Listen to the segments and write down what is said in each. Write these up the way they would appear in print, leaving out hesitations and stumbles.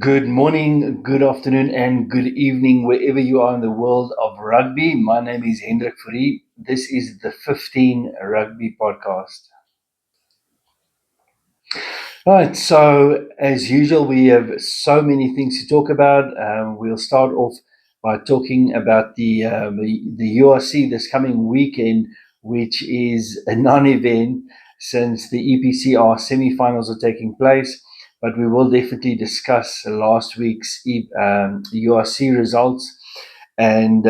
Good morning, good afternoon, and good evening, wherever you are in the world of rugby. My name is Hendrik Fourie. This is the 15 Rugby Podcast. Right, so as usual, we have so many things to talk about. We'll start off by talking about the URC this coming weekend, which is a non-event since the EPCR semi-finals are taking place. But we will definitely discuss last week's URC results. And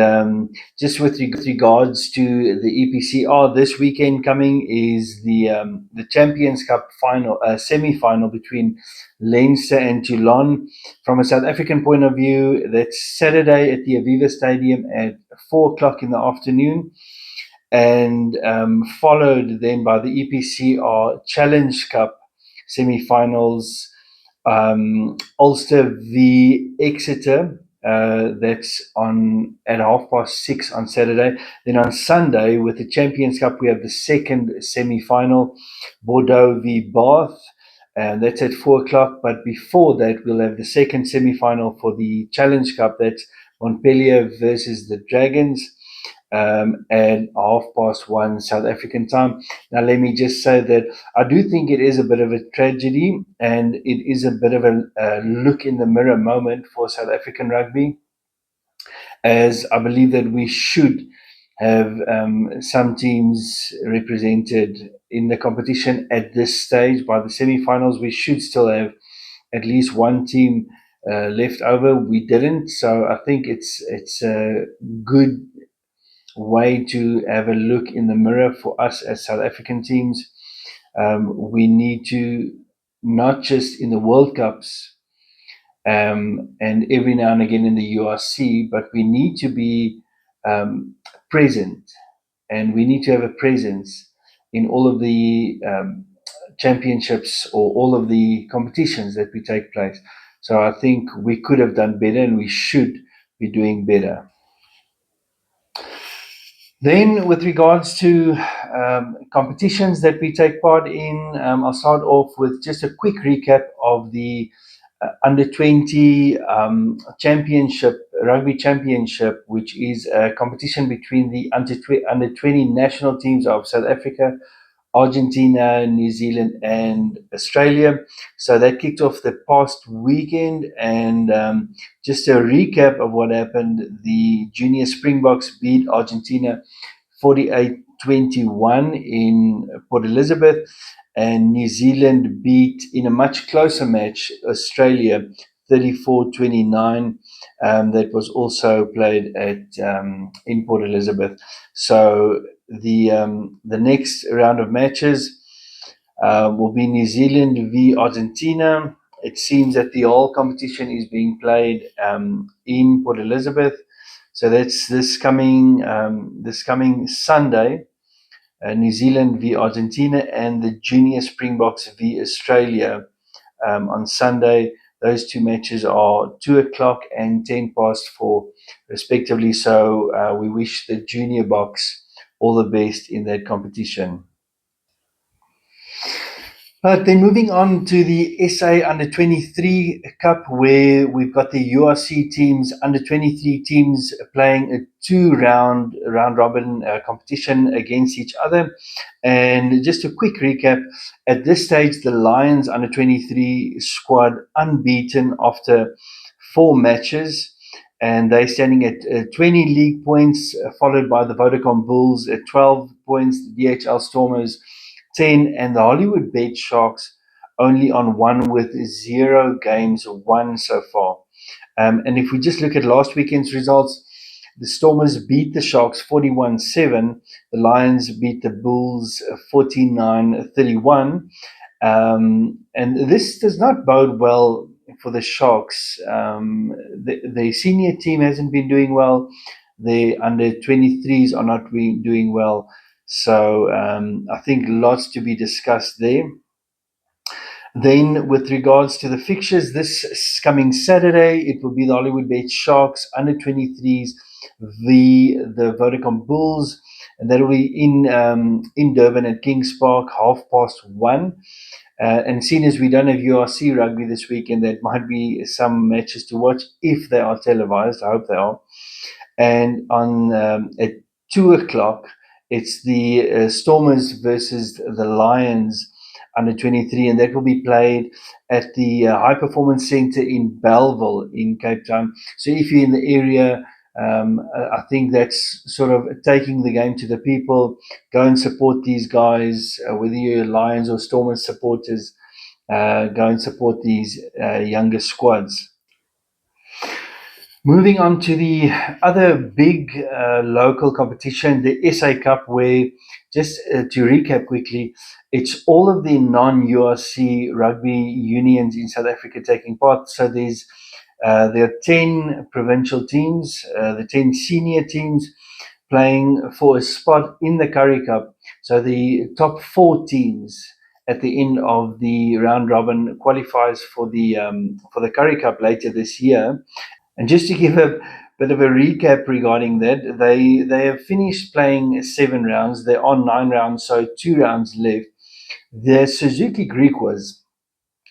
just with regards to the EPCR, this weekend coming is the Champions Cup final, semi-final between Leinster and Toulon. From a South African point of view, that's Saturday at the Aviva Stadium at 4 o'clock in the afternoon, and followed then by the EPCR Challenge Cup semi-finals, Ulster v Exeter. That's on at 6:30 on Saturday. Then on Sunday, with the Champions Cup, we have the second semi-final, Bordeaux v Bath, and that's at 4 o'clock. But before that, we'll have the second semi-final for the Challenge Cup. That's Montpellier versus the Dragons, at 1:30 South African time. Now, let me just say that I do think it is a bit of a tragedy, and it is a bit of a look in the mirror moment for South African rugby, as I believe that we should have some teams represented in the competition at this stage. By the semi-finals, we should still have at least one team left over. We didn't, so I think it's a good way to have a look in the mirror for us as South African teams. We need to, not just in the World Cups and every now and again in the URC, but we need to be present, and we need to have a presence in all of the championships or all of the competitions that we take place. So I think we could have done better, and we should be doing better. Then, with regards to competitions that we take part in, I'll start off with just a quick recap of the under 20 championship, rugby championship, which is a competition between the under 20 national teams of South Africa, Argentina, New Zealand, and Australia. So that kicked off the past weekend. And just a recap of what happened: the Junior Springboks beat Argentina 48-21 in Port Elizabeth, and New Zealand beat, in a much closer match, Australia 34-29. That was also played at in Port Elizabeth. So the next round of matches will be New Zealand v Argentina. It seems that the whole competition is being played in Port Elizabeth. So that's this coming Sunday. New Zealand v Argentina, and the Junior Springboks v Australia on Sunday. Those two matches are 2 o'clock and 4:10, respectively. So we wish the Junior Boks all the best in that competition. Then moving on to the SA Under 23 Cup, where we've got the URC teams, Under 23 teams, playing a round robin competition against each other. And just a quick recap: at this stage, the Lions Under 23 squad unbeaten after 4 matches, and they're standing at 20 league points, followed by the Vodacom Bulls at 12 points, the DHL Stormers 10, and the Hollywood Bed Sharks only on 1 with 0 games won so far. And if we just look at last weekend's results, the Stormers beat the Sharks 41-7. The Lions beat the Bulls 49-31. And this does not bode well for the Sharks. The senior team hasn't been doing well. The under 23s are not doing well. So I think lots to be discussed there. Then, with regards to the fixtures, this coming Saturday, it will be the Hollywood Bet Sharks under 23s, the Vodacom Bulls, and that will be in Durban at Kings Park, 1:30. And seeing as we don't have URC rugby this weekend, there might be some matches to watch if they are televised. I hope they are. And on at 2 o'clock, it's the Stormers versus the Lions under 23, and that will be played at the High Performance Centre in Belleville in Cape Town. So if you're in the area, I think that's sort of taking the game to the people. Go and support these guys, whether you're Lions or Stormers supporters. Go and support these younger squads. Moving on to the other big local competition, the SA Cup, where just to recap quickly, it's all of the non-URC rugby unions in South Africa taking part. So there are 10 provincial teams, the 10 senior teams playing for a spot in the Currie Cup. So the top 4 teams at the end of the round robin qualifies for the Currie Cup later this year. And just to give a bit of a recap regarding that, they have finished playing 7 rounds. They're on 9 rounds, so 2 rounds left. The Suzuki Griquas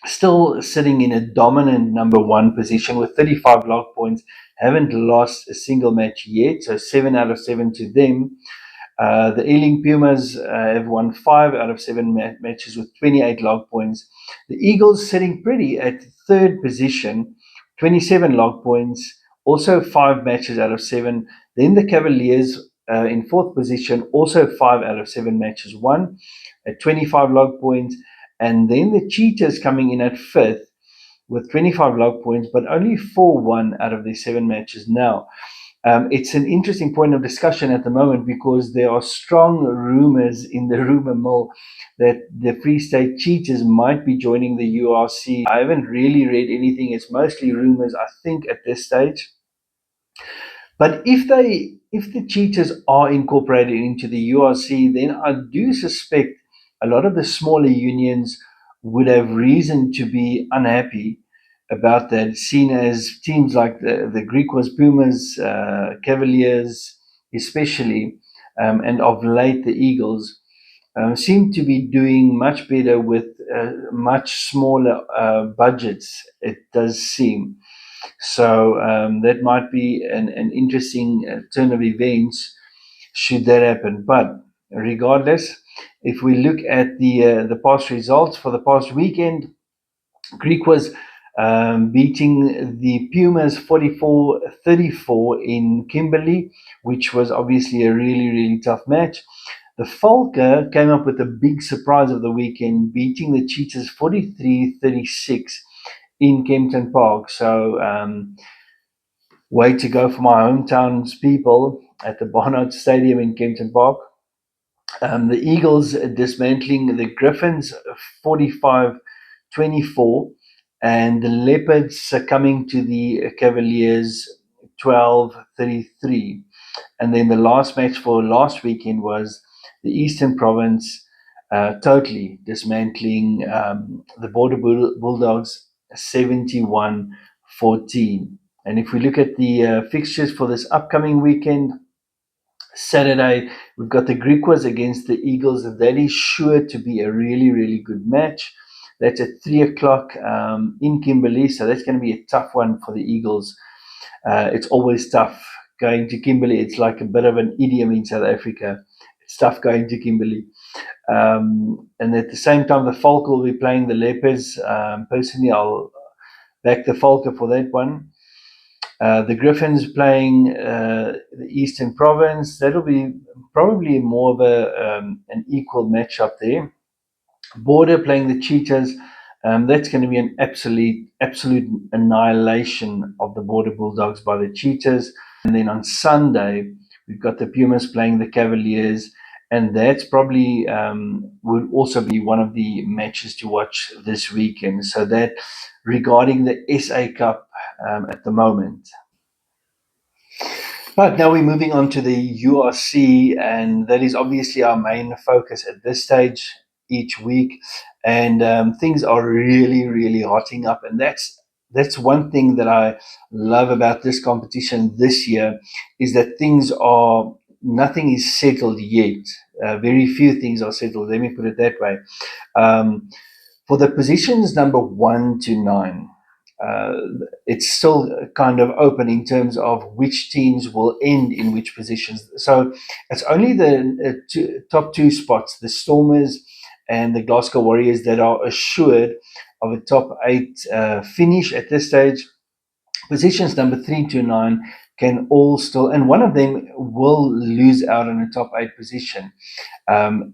still sitting in a dominant number 1 position with 35 log points, haven't lost a single match yet, so 7 out of 7 to them. The Ealing Pumas have won 5 out of 7 matches with 28 log points. The Eagles sitting pretty at third position, 27 log points, also 5 matches out of 7. Then the Cavaliers in fourth position, also 5 out of 7 matches won at 25 log points. And then the Cheetahs coming in at fifth with 25 log points, but only 4 won out of their 7 matches now. It's an interesting point of discussion at the moment because there are strong rumors in the rumor mill that the Free State Cheetahs might be joining the URC. I haven't really read anything. It's mostly rumors, I think, at this stage. But if the Cheetahs are incorporated into the URC, then I do suspect a lot of the smaller unions would have reason to be unhappy about that, seen as teams like the Griquas, Pumas, Cavaliers, especially, and of late the Eagles, seem to be doing much better with much smaller budgets, it does seem. So that might be an interesting turn of events should that happen. But regardless, if we look at the past results for the past weekend, Greek was beating the Pumas 44-34 in Kimberley, which was obviously a really, really tough match. The Falker came up with a big surprise of the weekend, beating the Cheetahs 43-36 in Kempton Park. So, way to go for my hometown's people at the Barnard Stadium in Kempton Park. The Eagles dismantling the Griffins 45-24, and the Leopards succumbing to the Cavaliers 12-33. And then the last match for last weekend was the Eastern Province totally dismantling the Border Bulldogs 71-14. And if we look at the fixtures for this upcoming weekend, Saturday, we've got the Griquas against the Eagles. That is sure to be a really, really good match. That's at 3 o'clock in Kimberley, so that's going to be a tough one for the Eagles. It's always tough going to Kimberley. It's like a bit of an idiom in South Africa. It's tough going to Kimberley. And at the same time, the Falk will be playing the Leopards. Personally, I'll back the Falker for that one. The Griffins playing the Eastern Province. That'll be probably more of an equal matchup there. Border playing the Cheetahs. That's going to be an absolute annihilation of the Border Bulldogs by the Cheetahs. And then on Sunday, we've got the Pumas playing the Cavaliers. And that's probably would also be one of the matches to watch this weekend. So that regarding the SA Cup at the moment. But now we're moving on to the URC, and that is obviously our main focus at this stage. each week, and things are really, really hotting up. And that's one thing that I love about this competition this year, is that nothing is settled yet. Very few things are settled. Let me put it that way. Um, for the positions number 1 to 9, uh, it's still kind of open in terms of which teams will end in which positions. So it's only the top two spots, the Stormers and the Glasgow Warriors, that are assured of a top 8 finish at this stage. Positions number 3 to 9 can all still, and one of them will lose out on a top 8 position,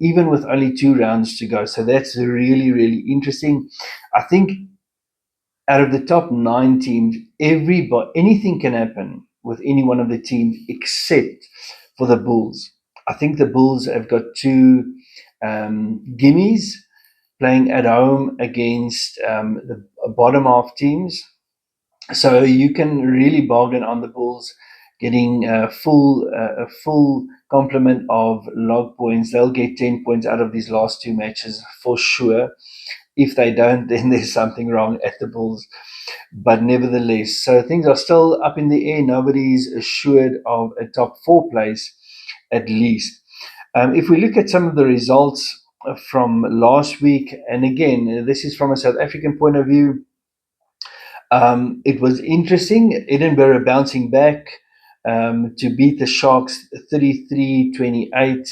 even with only 2 rounds to go. So that's really, really interesting. I think out of the top 9 teams, anything can happen with any one of the teams except for the Bulls. I think the Bulls have got two gimmies playing at home against the bottom half teams. So you can really bargain on the Bulls getting a full complement of log points. They'll get 10 points out of these last 2 matches for sure. If they don't, then there's something wrong at the Bulls. But nevertheless, so things are still up in the air. Nobody's assured of a top 4 place, at least. If we look at some of the results from last week, and again, this is from a South African point of view, it was interesting. Edinburgh bouncing back to beat the Sharks 33-28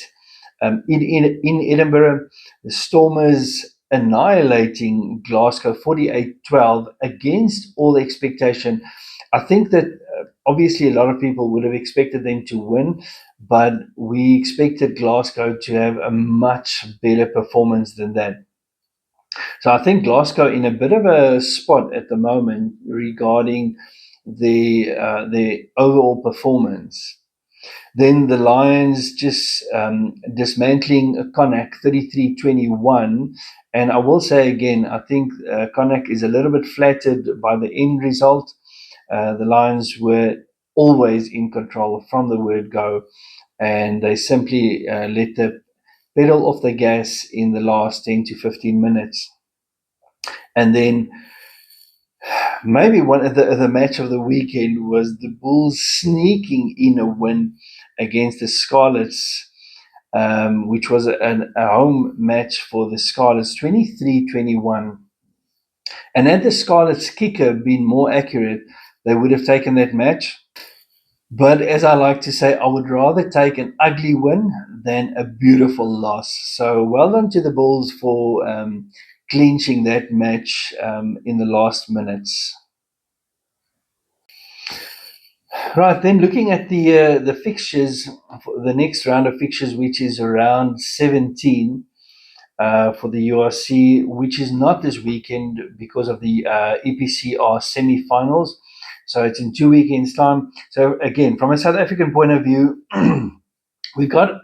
in Edinburgh. The Stormers annihilating Glasgow 48-12 against all expectation. I think that obviously a lot of people would have expected them to win, but we expected Glasgow to have a much better performance than that. So I think Glasgow in a bit of a spot at the moment regarding the overall performance. Then the Lions just dismantling Connacht 33-21. And I will say again, I think Connacht is a little bit flattered by the end result. The Lions were always in control from the word go, and they simply let the pedal off the gas in the last 10 to 15 minutes. And then maybe one of the match of the weekend was the Bulls sneaking in a win against the Scarlets, which was a home match for the Scarlets, 23-21. And had the Scarlets kicker been more accurate, they would have taken that match. But as I like to say, I would rather take an ugly win than a beautiful loss. So well done to the Bulls for clinching that match in the last minutes. Right, then looking at the fixtures, the next round of fixtures, which is around 17 for the URC, which is not this weekend because of the EPCR semi-finals. So it's in 2 weekends' time. So again, from a South African point of view, we got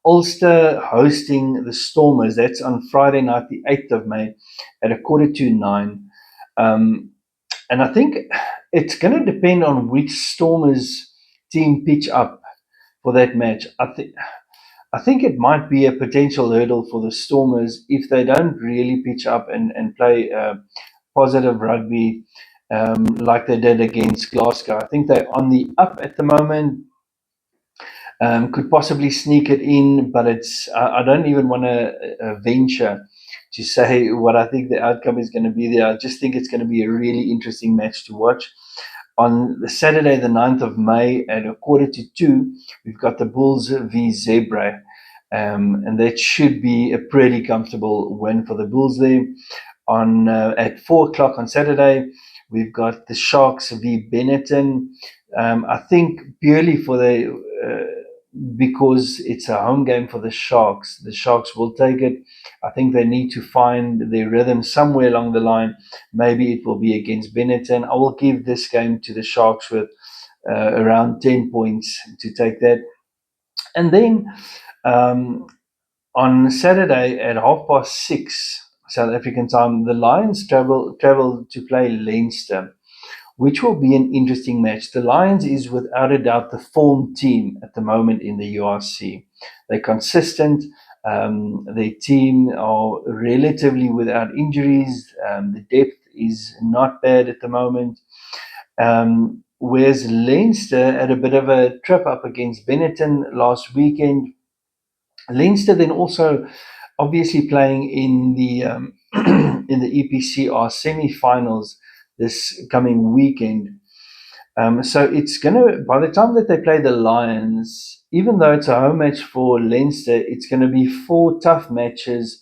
Ulster hosting the Stormers. That's on Friday night, the 8th of May, at 8:45. And I think it's going to depend on which Stormers team pitch up for that match. I think it might be a potential hurdle for the Stormers if they don't really pitch up and play positive rugby like they did against Glasgow. I think they're on the up at the moment. Could possibly sneak it in, but I don't even want to venture to say what I think the outcome is going to be there. I just think it's going to be a really interesting match to watch. On the Saturday, the 9th of May at 1:45, we've got the Bulls v Zebra. And that should be a pretty comfortable win for the Bulls there. At 4 o'clock on Saturday, we've got the Sharks v Benetton. I think purely for because it's a home game for the Sharks will take it. I think they need to find their rhythm somewhere along the line. Maybe it will be against Benetton. I will give this game to the Sharks with around 10 points to take that. And then on Saturday at 6:30 South African time, the Lions travel to play Leinster, which will be an interesting match. The Lions is without a doubt the form team at the moment in the URC. They're consistent. Their team are relatively without injuries. The depth is not bad at the moment. Whereas Leinster had a bit of a trip up against Benetton last weekend. Leinster then also obviously playing in the in the EPCR semi-finals this coming weekend. So it's gonna, by the time that they play the Lions, even though it's a home match for Leinster, it's gonna be four tough matches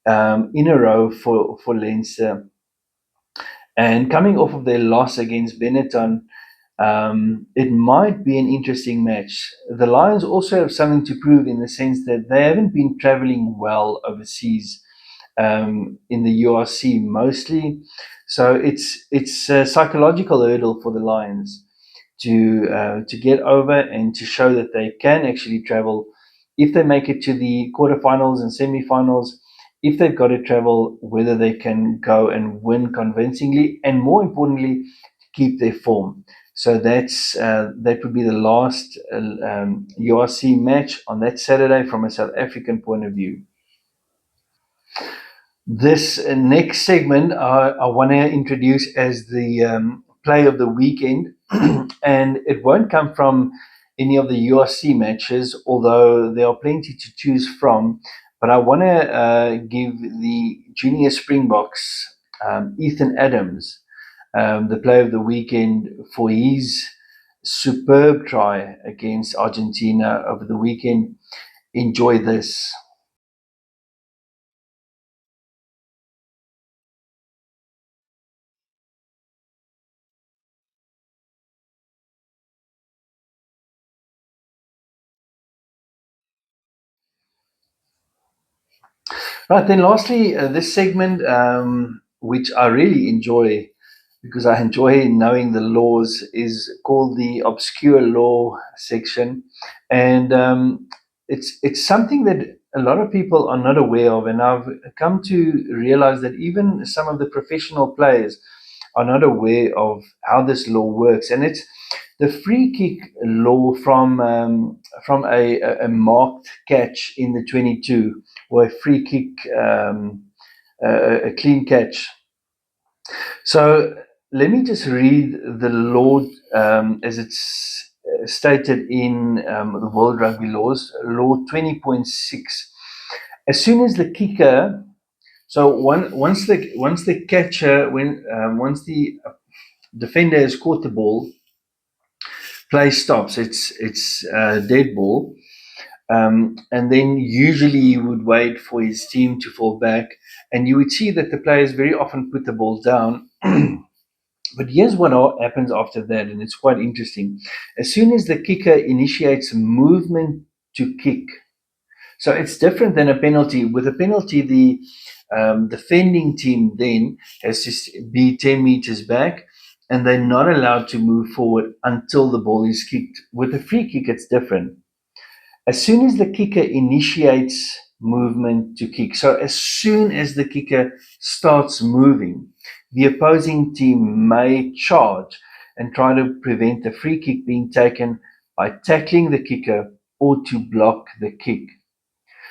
in a row for Leinster. And coming off of their loss against Benetton, it might be an interesting match. The Lions also have something to prove in the sense that they haven't been traveling well overseas in the URC mostly. So it's a psychological hurdle for the Lions to get over and to show that they can actually travel. If they make it to the quarterfinals and semifinals, if they've got to travel, whether they can go and win convincingly, and more importantly, keep their form. So that would be the last URC match on that Saturday from a South African point of view. This next segment I want to introduce as the play of the weekend, and it won't come from any of the URC matches, although there are plenty to choose from. But I want to give the Junior Springboks Ethan Adams the play of the weekend for his superb try against Argentina over the weekend. Enjoy this. Right, then lastly, this segment, which I really enjoy because I enjoy knowing the laws, is called the obscure law section. And it's something that a lot of people are not aware of. And I've come to realize that even some of the professional players are not aware of how this law works. And it's the free kick law from a marked catch in the 22, or a free kick, a clean catch. So let me just read the law as it's stated in the World Rugby Laws, Law 20.6. As soon as the kicker, so once the catcher, once the defender has caught the ball, play stops. It's dead ball. And then usually you would wait for his team to fall back, and you would see that the players very often put the ball down. But here's what happens after that, and it's quite interesting. As soon as the kicker initiates movement to kick, so it's different than a penalty. With a penalty, the defending team then has to be 10 meters back, and they're not allowed to move forward until the ball is kicked. With a free kick, it's different. As soon as the kicker initiates movement to kick, so as soon as the kicker starts moving, the opposing team may charge and try to prevent the free kick being taken by tackling the kicker or to block the kick.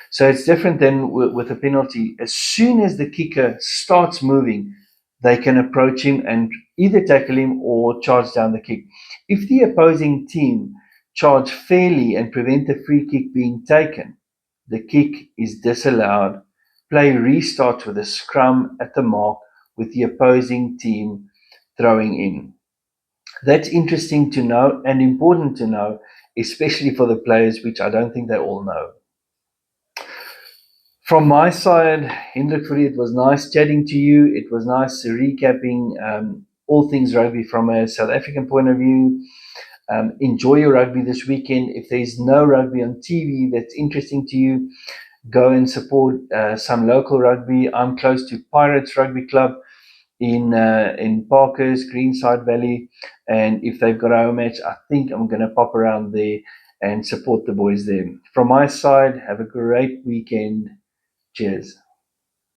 So it's different than with a penalty. As soon as the kicker starts moving, they can approach him and either tackle him or charge down the kick. If the opposing team charge fairly and prevent the free kick being taken, the kick is disallowed. Play restarts with a scrum at the mark with the opposing team throwing in. That's interesting to know and important to know, especially for the players, which I don't think they all know. From my side, Hendrik Fourie, it was nice chatting to you. It was nice recapping all things rugby from a South African point of view. Enjoy your rugby this weekend. If there's no rugby on TV that's interesting to you, go and support some local rugby. I'm close to Pirates Rugby Club in Parkers, Greenside Valley, and if they've got a home match, I think I'm going to pop around there and support the boys there. From my side, have a great weekend. Cheers.